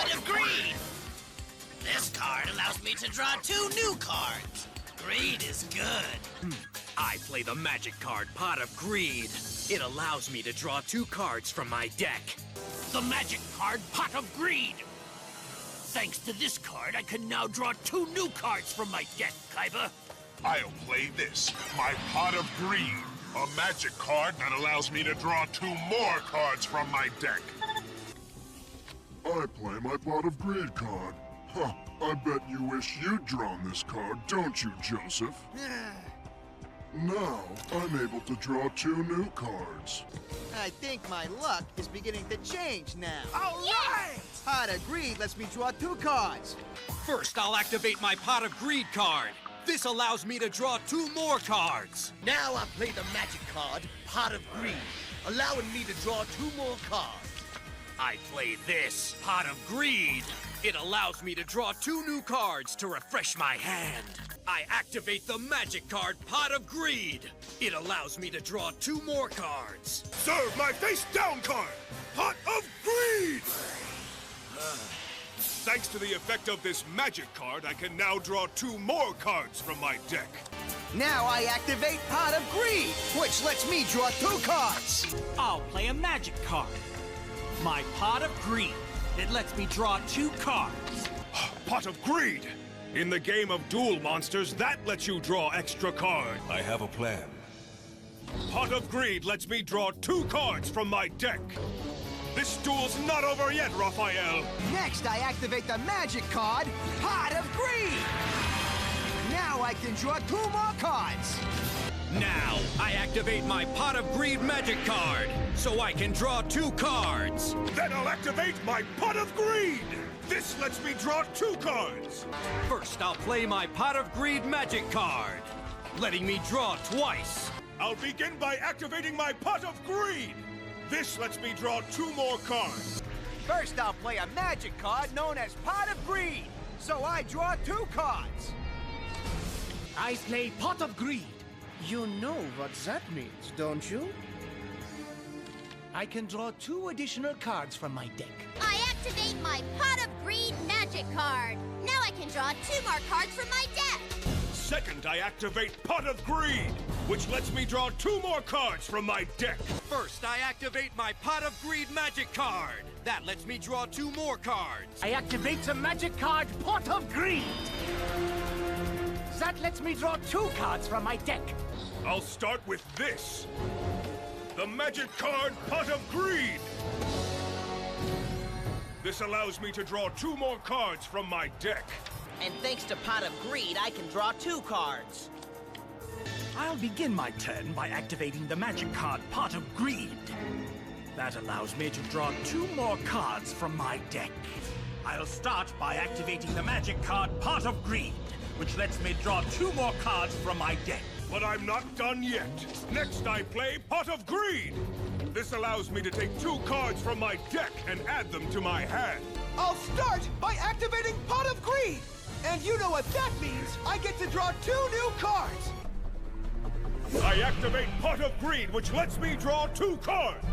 Pot of Greed! This card allows me to draw 2 new cards. Greed is good. I play the magic card, Pot of Greed. It allows me to draw 2 cards from my deck. The magic card, Pot of Greed. Thanks to this card, I can now draw 2 new cards from my deck, Kaiba. I'll play this, my Pot of Greed. A magic card that allows me to draw 2 more cards from my deck. I play my Pot of Greed card. Huh, I bet you wish you'd drawn this card, don't you, Joseph? Now, I'm able to draw 2 new cards. I think my luck is beginning to change now. All right! Pot of Greed lets me draw 2 cards. First, I'll activate my Pot of Greed card. This allows me to draw 2 more cards. Now I play the magic card, Pot of Greed, allowing me to draw 2 more cards. I play this, Pot of Greed. It allows me to draw 2 new cards to refresh my hand. I activate the magic card, Pot of Greed. It allows me to draw 2 more cards. Serve my face-down card, Pot of Greed! Thanks to the effect of this magic card, I can now draw 2 more cards from my deck. Now I activate Pot of Greed, which lets me draw 2 cards. I'll play a magic card. My Pot of Greed. It lets me draw 2 cards. Pot of Greed! In the game of Duel Monsters, that lets you draw extra cards. I have a plan. Pot of Greed lets me draw 2 cards from my deck. This duel's not over yet, Raphael. Next, I activate the magic card, Pot of Greed. Now I can draw 2 more cards. Now, I activate my Pot of Greed magic card, so I can draw 2 cards. Then I'll activate my Pot of Greed. This lets me draw 2 cards. First, I'll play my Pot of Greed magic card, letting me draw twice. I'll begin by activating my Pot of Greed. This lets me draw 2 more cards. First, I'll play a magic card known as Pot of Greed, so I draw 2 cards. I play Pot of Greed. You know what that means, don't you? I can draw 2 additional cards from my deck. I activate my Pot of Greed magic card. Now I can draw 2 more cards from my deck. Second, I activate Pot of Greed, which lets me draw 2 more cards from my deck. First, I activate my Pot of Greed magic card. That lets me draw 2 more cards. I activate the magic card, Pot of Greed. That lets me draw 2 cards from my deck. I'll start with this. The magic card, Pot of Greed. This allows me to draw 2 more cards from my deck. And thanks to Pot of Greed, I can draw 2 cards. I'll begin my turn by activating the magic card, Pot of Greed. That allows me to draw 2 more cards from my deck. I'll start by activating the magic card, Pot of Greed, which lets me draw 2 more cards from my deck. But I'm not done yet. Next, I play Pot of Greed. This allows me to take 2 cards from my deck and add them to my hand. I'll start by activating Pot of Greed. And you know what that means. I get to draw 2 new cards. I activate Pot of Greed, which lets me draw 2 cards.